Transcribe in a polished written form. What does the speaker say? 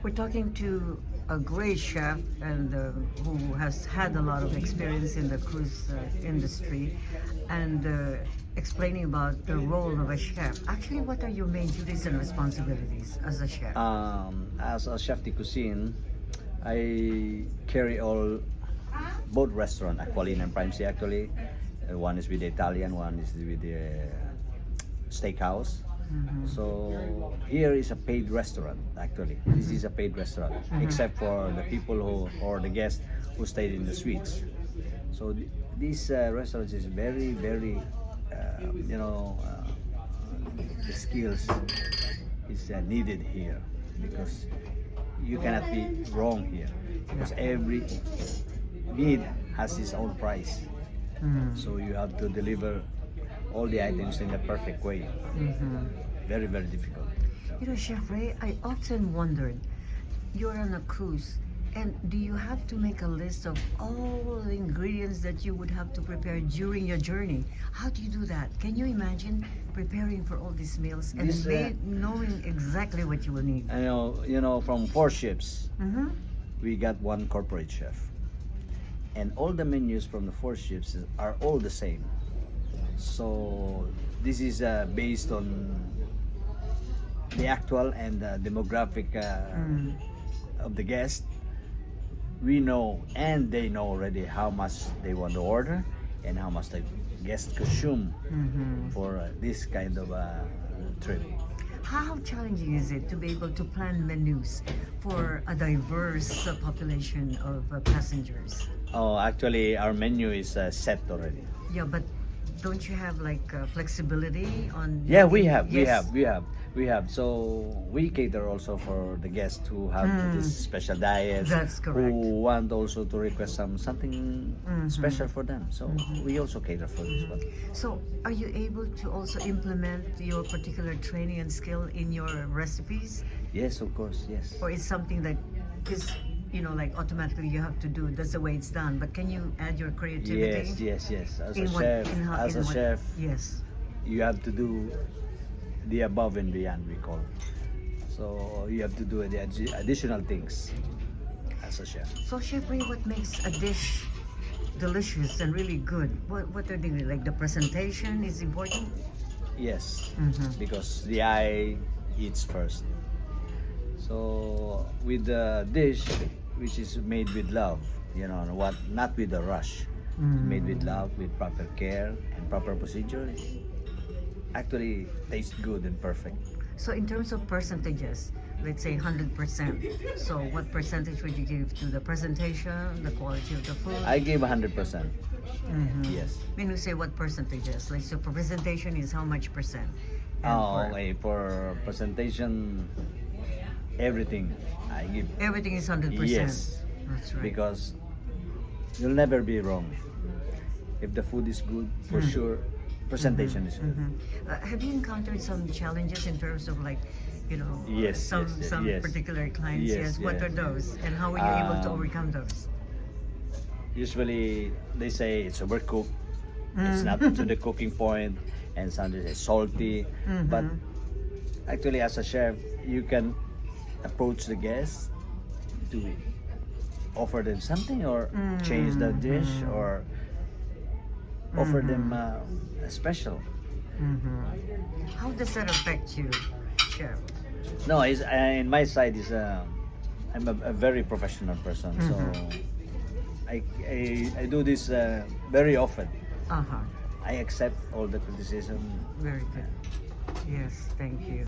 We're talking to a great chef and who has had a lot of experience in the cruise industry and explaining about the role of a chef. Actually, what are your main duties and responsibilities as a chef? As a chef de cuisine, I carry all both restaurant, Aqualina and Prime C actually. One is with the Italian, one is with the steakhouse. So here is a paid restaurant actually. This is a paid restaurant, except for the people who or the guests who stayed in the suites. So this restaurant is very, very, the skills is needed here because you cannot be wrong here because every meat has its own price. So you have to deliver all the items in the perfect way. Very, very difficult. You know, Chef Ray, I often wondered, you're on a cruise, and do you have to make a list of all the ingredients that you would have to prepare during your journey? How do you do that? Can you imagine preparing for all these meals and This, knowing exactly what you will need? I know, from 4 ships, we got one corporate chef, and all the menus from the 4 ships are all the same. So this is based on the actual and demographic of the guest. We know and they know already how much they want to order and how much the guest consume for this kind of trip. How challenging is it to be able to plan menus for a diverse population of passengers? Oh, actually, our menu is set already. Yeah, but don't you have like flexibility on? Yeah, we have. So we cater also for the guests who have this special diets. That's correct. Who want also to request something special for them. So we also cater for this one. So, are you able to also implement your particular training and skill in your recipes, Yes, of course. Yes. or is something that is like automatically you have to do? That's the way it's done. But can you add your creativity? Yes. As a In what- chef, in how- as in a what- chef, Yes. you have to do the above and beyond, we call. So you have to do the additional things as a chef. So, Chef Ray, what makes a dish delicious and really good? What are they like? The presentation is important. Yes, because the eye eats first. So with the dish, which is made with love, not with a rush, made with love, with proper care and proper procedure, actually tastes good and perfect. So, in terms of percentages, let's say 100%. So, what percentage would you give to the presentation, the quality of the food? I give 100%. Yes. When you say what percentages, like so for presentation is how much percent? And Oh, okay. For presentation, everything I give. everything is 100%. Yes, That's right. because you'll never be wrong. If the food is good, for sure, presentation is good. Have you encountered some challenges in terms of like, Yes, some yes. particular clients? Yes, What yes. are those, and how were you able to Um, overcome those? Usually, they say it's overcooked. It's not to the cooking point, and some they say salty. But actually, as a chef, you can approach the guests to offer them something or change the dish or offer them a special. How does that affect you, Chef? No, in my side is I'm a very professional person, so I do this very often. Uh-huh. I accept all the criticism. Very good. Yes, thank you.